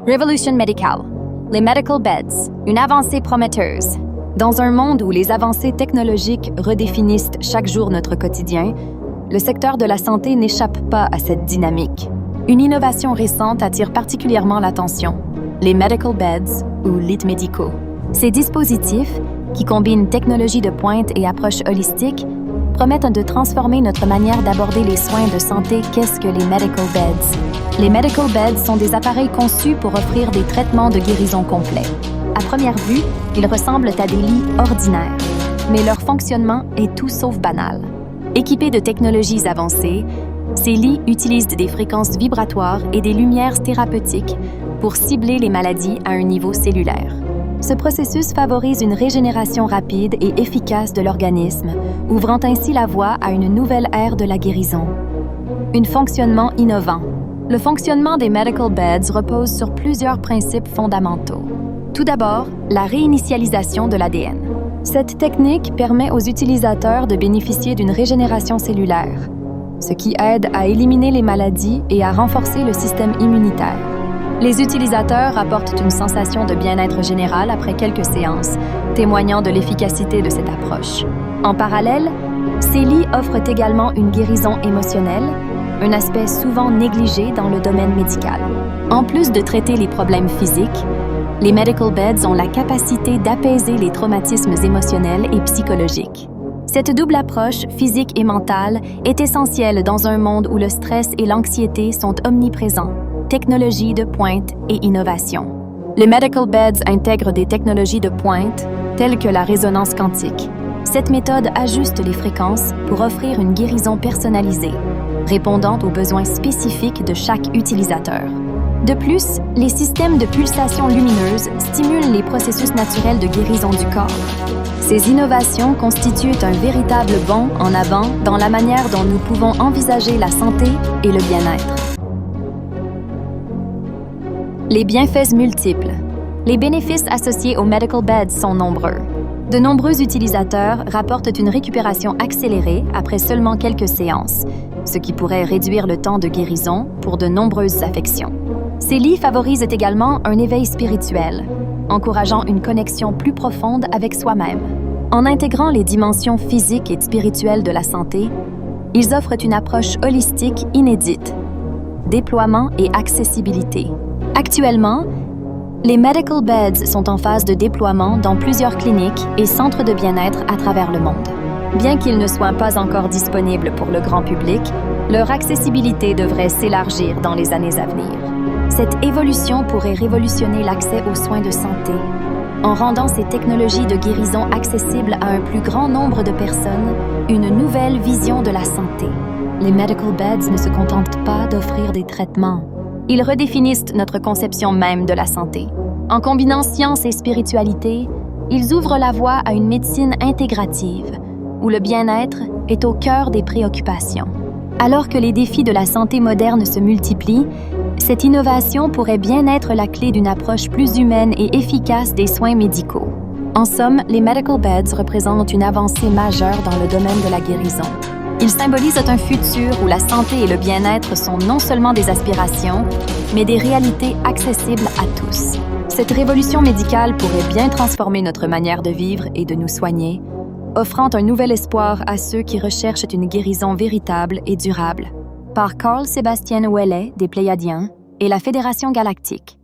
Revolution médicale. Les medical beds, une avancée prometteuse. Dans un monde où les avancées technologiques redéfinissent chaque jour notre quotidien, le secteur de la santé n'échappe pas à cette dynamique. Une innovation récente attire particulièrement l'attention, les medical beds ou lits médicaux. Ces dispositifs, qui combinent technologie de pointe et approche holistique, promettent de transformer notre manière d'aborder les soins de santé qu'est-ce que les medical beds. Les medical beds sont des appareils conçus pour offrir des traitements de guérison complets. À première vue, ils ressemblent à des lits ordinaires, mais leur fonctionnement est tout sauf banal. Équipés de technologies avancées, ces lits utilisent des fréquences vibratoires et des lumières thérapeutiques pour cibler les maladies à un niveau cellulaire. Ce processus favorise une régénération rapide et efficace de l'organisme, ouvrant ainsi la voie à une nouvelle ère de la guérison. Un fonctionnement innovant. Le fonctionnement des medical beds repose sur plusieurs principes fondamentaux. Tout d'abord, la réinitialisation de l'ADN. Cette technique permet aux utilisateurs de bénéficier d'une régénération cellulaire, ce qui aide à éliminer les maladies et à renforcer le système immunitaire. Les utilisateurs apportent une sensation de bien-être général après quelques séances, témoignant de l'efficacité de cette approche. En parallèle, ces lits offrent également une guérison émotionnelle, un aspect souvent négligé dans le domaine médical. En plus de traiter les problèmes physiques, les medical beds ont la capacité d'apaiser les traumatismes émotionnels et psychologiques. Cette double approche, physique et mentale, est essentielle dans un monde où le stress et l'anxiété sont omniprésents. Technologie de pointe et innovation. Les medical beds intègrent des technologies de pointe, telles que la résonance quantique. Cette méthode ajuste les fréquences pour offrir une guérison personnalisée, répondant aux besoins spécifiques de chaque utilisateur. De plus, les systèmes de pulsation lumineuse stimulent les processus naturels de guérison du corps. Ces innovations constituent un véritable bond en avant dans la manière dont nous pouvons envisager la santé et le bien-être. Les bienfaits multiples. Les bénéfices associés aux medical beds sont nombreux. De nombreux utilisateurs rapportent une récupération accélérée après seulement quelques séances, ce qui pourrait réduire le temps de guérison pour de nombreuses affections. Ces lits favorisent également un éveil spirituel, encourageant une connexion plus profonde avec soi-même. En intégrant les dimensions physiques et spirituelles de la santé, ils offrent une approche holistique inédite, déploiement et accessibilité. Actuellement, les medical beds sont en phase de déploiement dans plusieurs cliniques et centres de bien-être à travers le monde. Bien qu'ils ne soient pas encore disponibles pour le grand public, leur accessibilité devrait s'élargir dans les années à venir. Cette évolution pourrait révolutionner l'accès aux soins de santé, en rendant ces technologies de guérison accessibles à un plus grand nombre de personnes, une nouvelle vision de la santé. Les medical beds ne se contentent pas d'offrir des traitements. Ils redéfinissent notre conception même de la santé. En combinant science et spiritualité, ils ouvrent la voie à une médecine intégrative, où le bien-être est au cœur des préoccupations. Alors que les défis de la santé moderne se multiplient, cette innovation pourrait bien être la clé d'une approche plus humaine et efficace des soins médicaux. En somme, les medical beds représentent une avancée majeure dans le domaine de la guérison. Ils symbolisent un futur où la santé et le bien-être sont non seulement des aspirations, mais des réalités accessibles à tous. Cette révolution médicale pourrait bien transformer notre manière de vivre et de nous soigner, offrant un nouvel espoir à ceux qui recherchent une guérison véritable et durable. Par Carl Sébastien Ouellet des Pléiadiens et la Fédération Galactique.